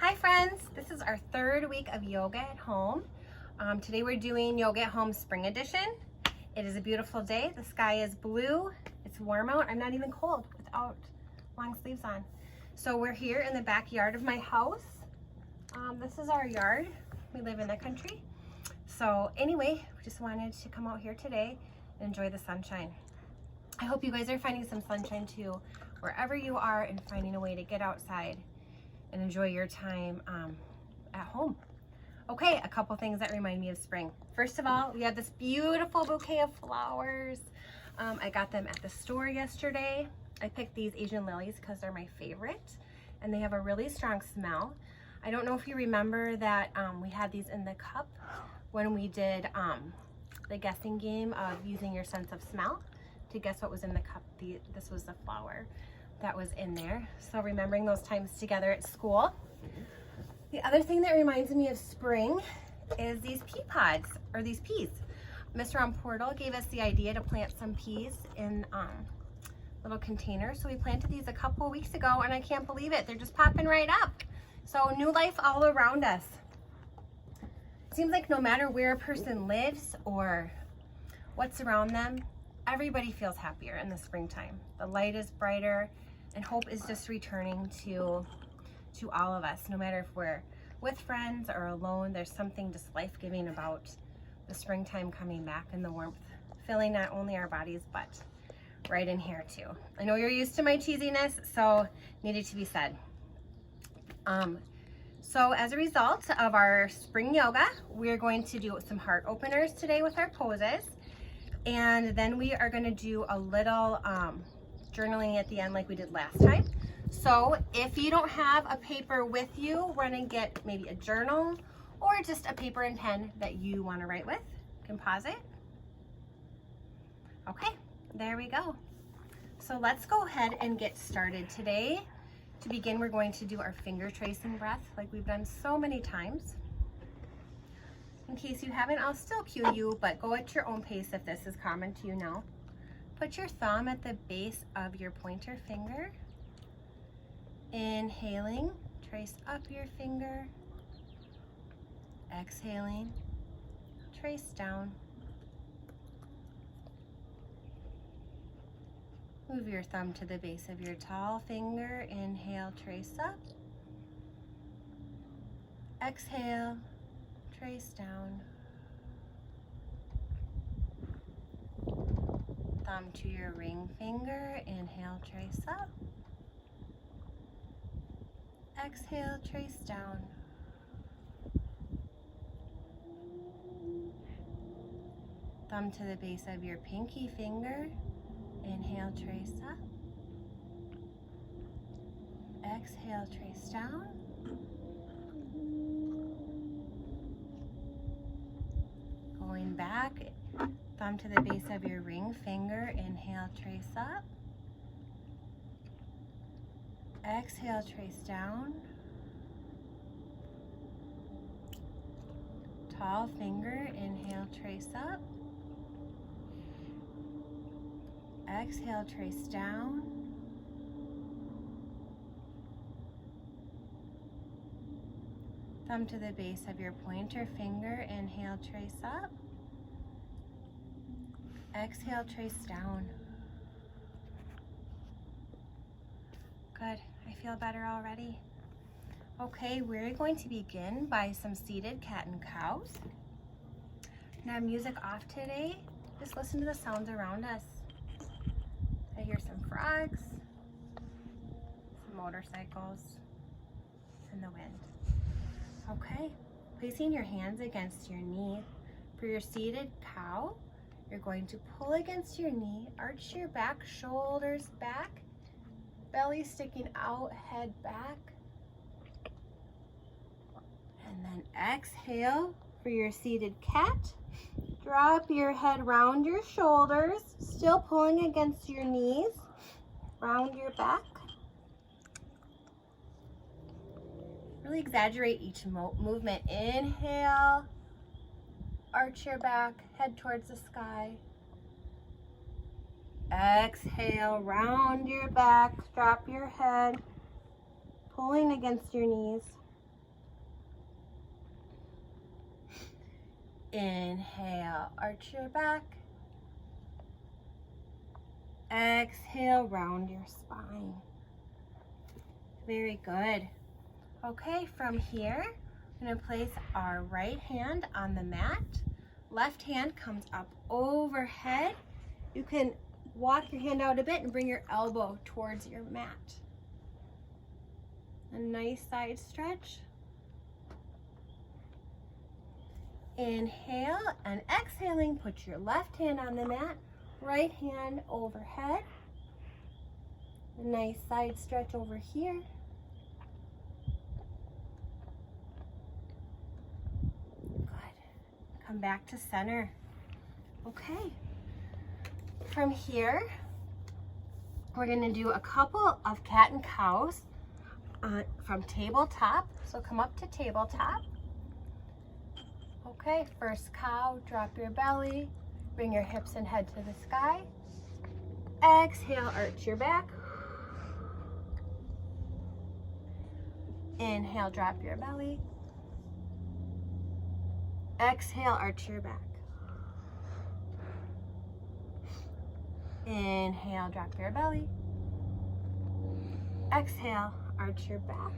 Hi friends, this is our third week of yoga at home. Today we're doing Yoga at Home Spring Edition. It is a beautiful day. The sky is blue. It's warm out. I'm not even cold without long sleeves on. So we're here in the backyard of my house. This is our yard. We live in the country. So anyway, we just wanted to come out here today and enjoy the sunshine. I hope you guys are finding some sunshine too, wherever you are, and finding a way to get outside and enjoy your time at home. Okay, a couple things that remind me of spring. First of all, we have this beautiful bouquet of flowers. I got them at the store yesterday. I picked these Asian lilies because they're my favorite and they have a really strong smell. I don't know if you remember that we had these in the cup when we did the guessing game of using your sense of smell to guess what was in the cup. This was the flower that was in there. So remembering those times together at school. The other thing that reminds me of spring is these pea pods, or these peas. Mr. On Portal gave us the idea to plant some peas in little containers. So we planted these a couple weeks ago and I can't believe it. They're just popping right up. So new life all around us. It seems like no matter where a person lives or what's around them, everybody feels happier in the springtime. The light is brighter and hope is just returning to all of us. No matter if we're with friends or alone, there's something just life-giving about the springtime coming back and the warmth filling not only our bodies, but right in here too. I know you're used to my cheesiness, so needed to be said. So as a result of our spring yoga, we're going to do some heart openers today with our poses. And then we are going to do a little journaling at the end like we did last time. So if you don't have a paper with you, run and get maybe a journal or just a paper and pen that you want to write with. You can pause it. Okay, there we go. So let's go ahead and get started. Today, to begin, we're going to do our finger tracing breath like we've done so many times. In case you haven't, I'll still cue you, but go at your own pace if this is common to you now. Put your thumb at the base of your pointer finger. Inhaling, trace up your finger. Exhaling, trace down. Move your thumb to the base of your tall finger. Inhale, trace up. Exhale, trace down. Thumb to your ring finger. Inhale, trace up. Exhale, trace down. Thumb to the base of your pinky finger. Inhale, trace up. Exhale, trace down. Going back, thumb to the base of your ring finger. Inhale, trace up. Exhale, trace down. Tall finger. Inhale, trace up. Exhale, trace down. Thumb to the base of your pointer finger. Inhale, trace up. Exhale, trace down. Good. I feel better already. Okay, we're going to begin by some seated cat and cows. Now, music off today. Just listen to the sounds around us. I hear some frogs, some motorcycles, and the wind. Okay, placing your hands against your knee. For your seated cow, you're going to pull against your knee, arch your back, shoulders back, belly sticking out, head back. And then exhale for your seated cat. Drop your head round your shoulders, still pulling against your knees, round your back. Really exaggerate each movement. Inhale, arch your back, head towards the sky. Exhale, round your back, drop your head, pulling against your knees. Inhale, arch your back. Exhale, round your spine. Very good. Okay, from here, I'm going to place our right hand on the mat. Left hand comes up overhead. You can walk your hand out a bit and bring your elbow towards your mat. A nice side stretch. Inhale and exhaling, put your left hand on the mat, right hand overhead. A nice side stretch over here. Good. Come back to center. Okay. From here, we're going to do a couple of cat and cows from tabletop. So come up to tabletop. Okay, first cow, drop your belly, bring your hips and head to the sky. Exhale, arch your back. Inhale, drop your belly. Exhale, arch your back. Inhale, drop your belly. Exhale, arch your back.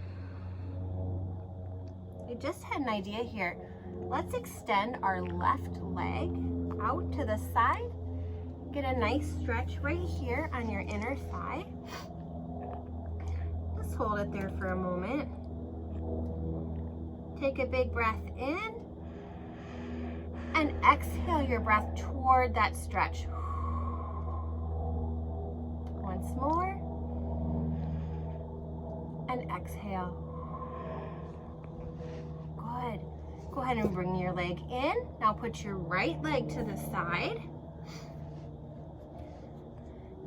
I just had an idea here. Let's extend our left leg out to the side. Get a nice stretch right here on your inner thigh. Just hold it there for a moment. Take a big breath in and exhale your breath toward that stretch. Once more. And exhale. Good. Go ahead and bring your leg in. Now put your right leg to the side.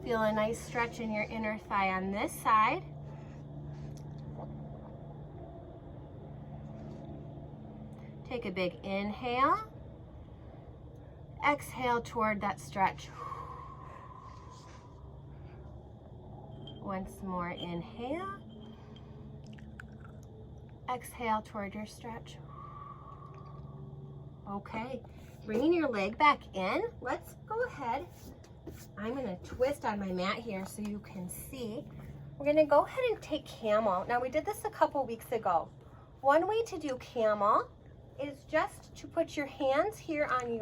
Feel a nice stretch in your inner thigh on this side. Take a big inhale. Exhale toward that stretch. Once more, inhale. Exhale toward your stretch. Okay, bringing your leg back in. Let's go ahead. I'm going to twist on my mat here so you can see. We're going to go ahead and take camel. Now we did this a couple weeks ago. One way to do camel is just to put your hands here on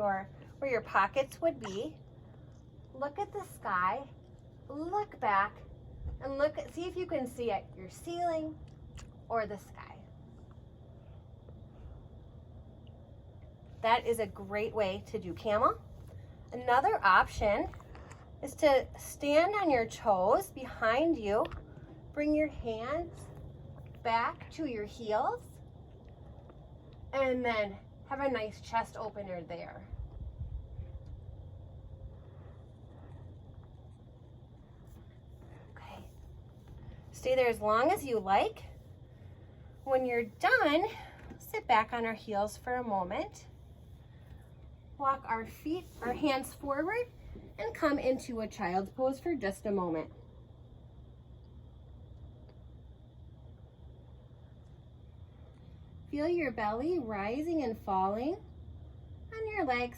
where your pockets would be. Look at the sky, look back, and see if you can see it, your ceiling or the sky. That is a great way to do camel. Another option is to stand on your toes behind you. Bring your hands back to your heels. And then have a nice chest opener there. Okay. Stay there as long as you like. When you're done, sit back on our heels for a moment. Walk our hands forward and come into a child's pose for just a moment. Feel your belly rising and falling on your legs.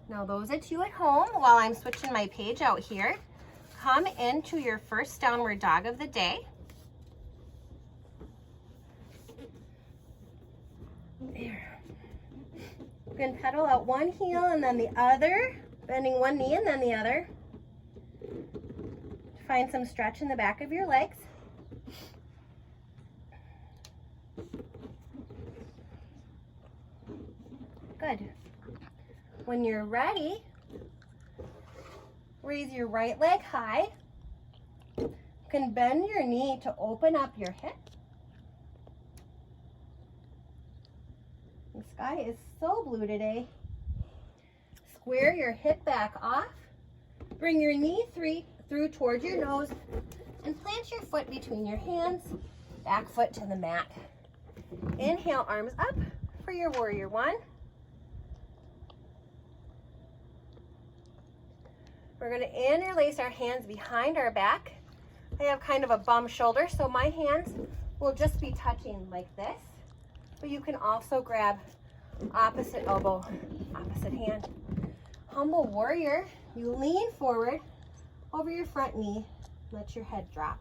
Now those of you at home, while I'm switching my page out here, come into your first downward dog of the day. There. You can pedal out one heel and then the other, bending one knee and then the other. Find some stretch in the back of your legs. Good. When you're ready, raise your right leg high. You can bend your knee to open up your hip. The sky is so blue today. Square your hip back off. Bring your knee through towards your nose and plant your foot between your hands. Back foot to the mat. Inhale, arms up for your warrior one. We're going to interlace our hands behind our back. I have kind of a bum shoulder, so my hands will just be touching like this. But you can also grab opposite elbow, opposite hand. Humble warrior, you lean forward over your front knee, let your head drop.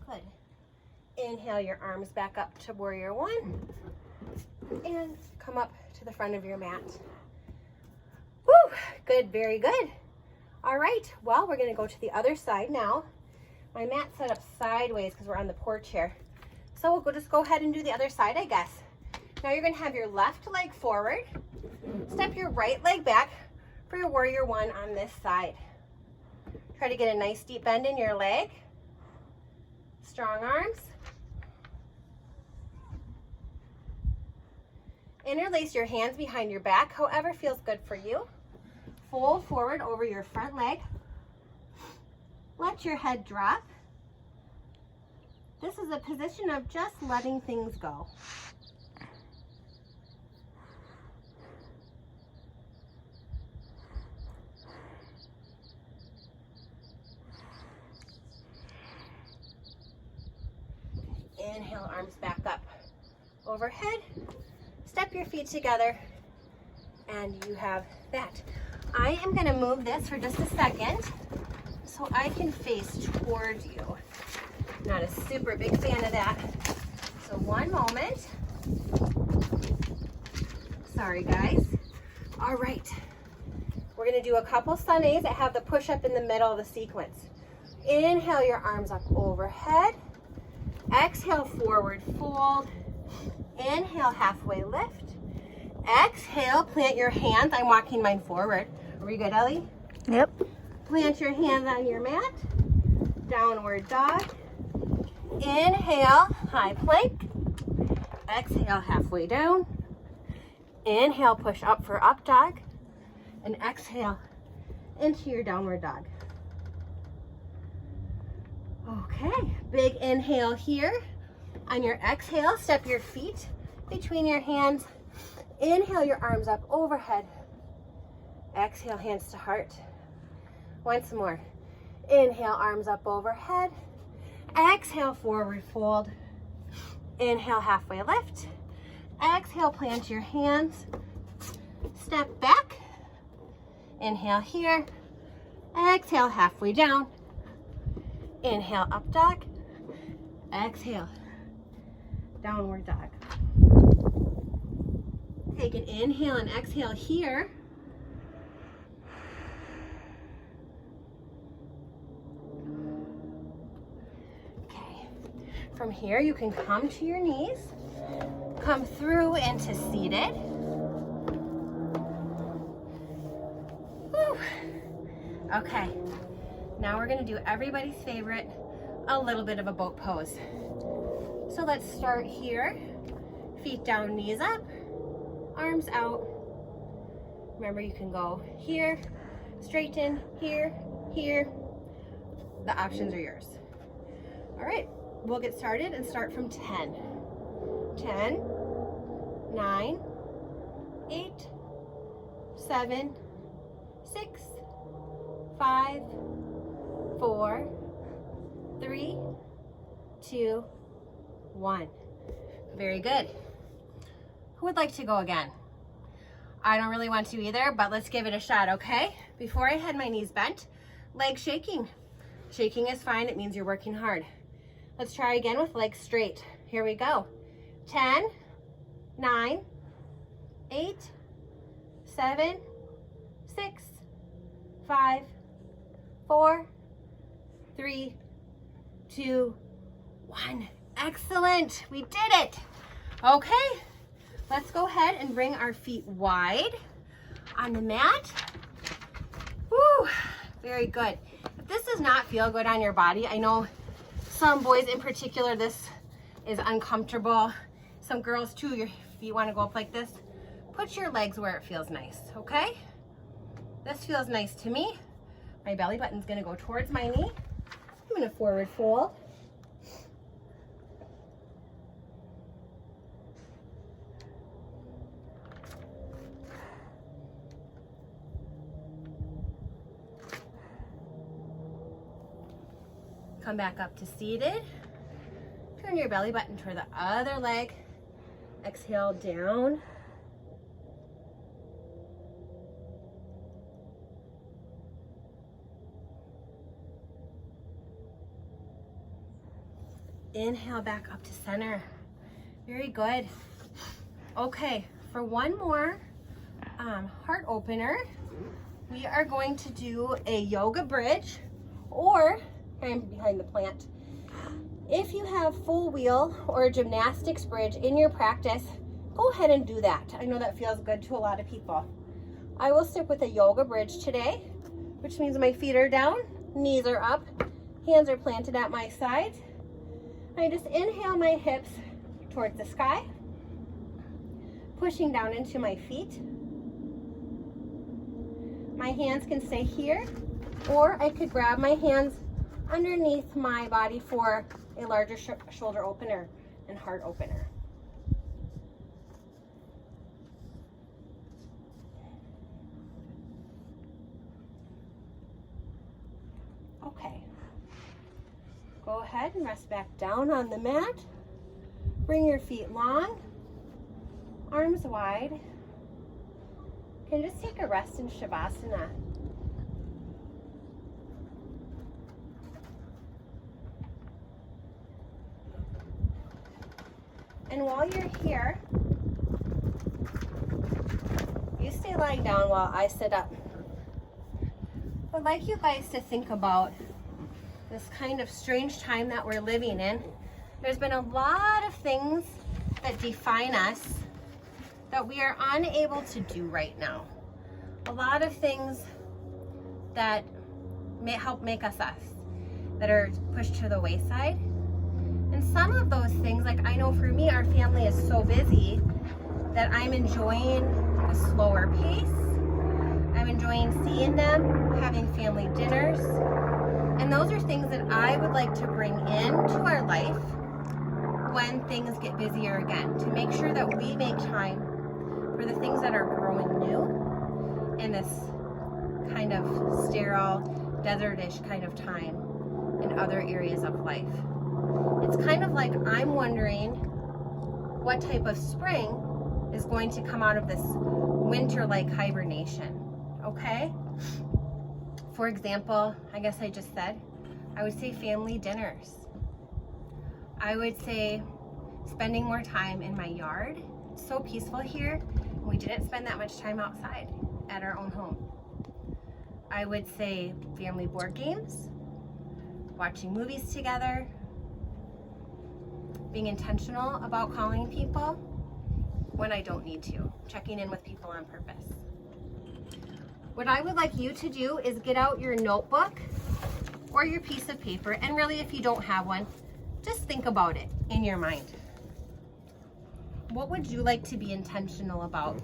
Good. Inhale your arms back up to warrior one and come up to the front of your mat. Woo, good, very good. All right, well, we're gonna go to the other side now. My mat's set up sideways because we're on the porch here. So we'll just go ahead and do the other side, I guess. Now you're gonna have your left leg forward, step your right leg back for your warrior one on this side. Try to get a nice deep bend in your leg. Strong arms. Interlace your hands behind your back, however feels good for you. Fold forward over your front leg. Let your head drop. This is a position of just letting things go. Inhale, arms back up overhead. Step your feet together, and you have that. I am gonna move this for just a second so I can face towards you. Not a super big fan of that. So one moment. Sorry guys. All right, we're gonna do a couple sunnies that have the push up in the middle of the sequence. Inhale your arms up overhead. Exhale, forward fold. Inhale, halfway lift. Exhale, plant your hands. I'm walking mine forward. Are we good, Ellie? Yep. Plant your hands on your mat. Downward dog. Inhale, high plank. Exhale, halfway down. Inhale, push up for up dog. And exhale into your downward dog. Okay, big inhale here. On your exhale, step your feet between your hands. Inhale your arms up overhead. Exhale, hands to heart. Once more. Inhale, arms up overhead. Exhale, forward fold. Inhale, halfway lift. Exhale, plant your hands. Step back. Inhale here. Exhale, halfway down. Inhale, up dog. Exhale, downward dog. Take an inhale and exhale here. Okay. From here, you can come to your knees, come through into seated. Whew. Okay. Now we're gonna do everybody's favorite, a little bit of a boat pose. So let's start here. Feet down, knees up, arms out. Remember, you can go here, straighten, here, here. The options are yours. All right, we'll get started and start from 10. 10, 9, 8, 7, 6, 5, 4, 3, 2, 1. Very good. Who would like to go again? I don't really want to either, but let's give it a shot, okay? Before I had my knees bent, legs shaking. Shaking is fine, it means you're working hard. Let's try again with legs straight. Here we go. 10, 9, 8, 7, 6, 5, 4, 3, 2, 1. Excellent, we did it. Okay, let's go ahead and bring our feet wide on the mat. Woo, very good. If this does not feel good on your body, I know some boys in particular, this is uncomfortable. Some girls too, your feet want to go up like this. Put your legs where it feels nice, okay? This feels nice to me. My belly button's gonna go towards my knee. I'm gonna forward fold. Come back up to seated. Turn your belly button toward the other leg. Exhale down. Inhale back up to center. Very good. Okay, for one more heart opener, we are going to do a yoga bridge, or I'm behind the plant. If you have full wheel or a gymnastics bridge in your practice, go ahead and do that. I know that feels good to a lot of people. I will stick with a yoga bridge today, which means my feet are down, knees are up, hands are planted at my sides. I just inhale my hips towards the sky, pushing down into my feet. My hands can stay here, or I could grab my hands underneath my body for a larger shoulder opener and heart opener. Okay. Go ahead and rest back down on the mat. Bring your feet long, arms wide. You can just take a rest in Shavasana. And while you're here, you stay lying down while I sit up. I'd like you guys to think about this kind of strange time that we're living in. There's been a lot of things that define us that we are unable to do right now. A lot of things that may help make us us, that are pushed to the wayside. And some of those things, like I know for me, our family is so busy that I'm enjoying a slower pace. I'm enjoying seeing them, having family dinners. And those are things that I would like to bring into our life when things get busier again, to make sure that we make time for the things that are growing new in this kind of sterile, desertish kind of time in other areas of life. It's kind of like I'm wondering what type of spring is going to come out of this winter-like hibernation, okay? For example, I guess I just said, I would say family dinners. I would say spending more time in my yard. It's so peaceful here. We didn't spend that much time outside at our own home. I would say family board games, watching movies together, being intentional about calling people when I don't need to, checking in with people on purpose. What I would like you to do is get out your notebook or your piece of paper, and really if you don't have one, just think about it in your mind. What would you like to be intentional about?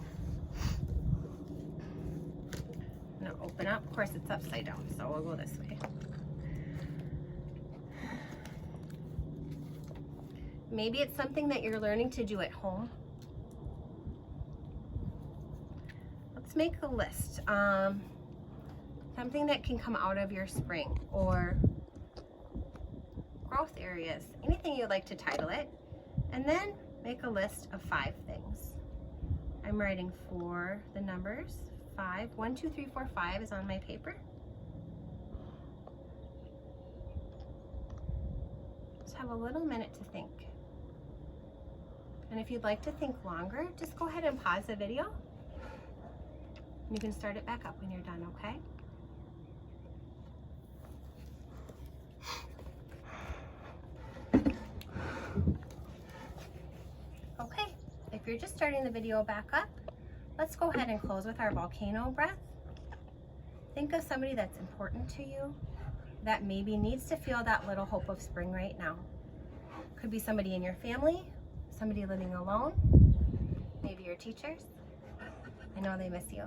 Now open up, of course it's upside down, so we'll go this way. Maybe it's something that you're learning to do at home. Let's make a list. Something that can come out of your spring or growth areas, anything you'd like to title it, and then make a list of 5 things. I'm writing for the numbers 5. 1, 2, 3, 4, 5 is on my paper. Just have a little minute to think. And if you'd like to think longer, just go ahead and pause the video. You can start it back up when you're done, okay? Okay, if you're just starting the video back up, let's go ahead and close with our volcano breath. Think of somebody that's important to you that maybe needs to feel that little hope of spring right now. Could be somebody in your family, somebody living alone, maybe your teachers. I know they miss you.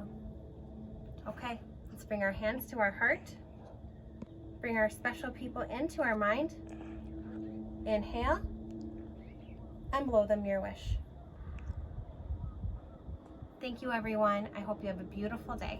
Okay, let's bring our hands to our heart. Bring our special people into our mind. Inhale and blow them your wish. Thank you, everyone. I hope you have a beautiful day.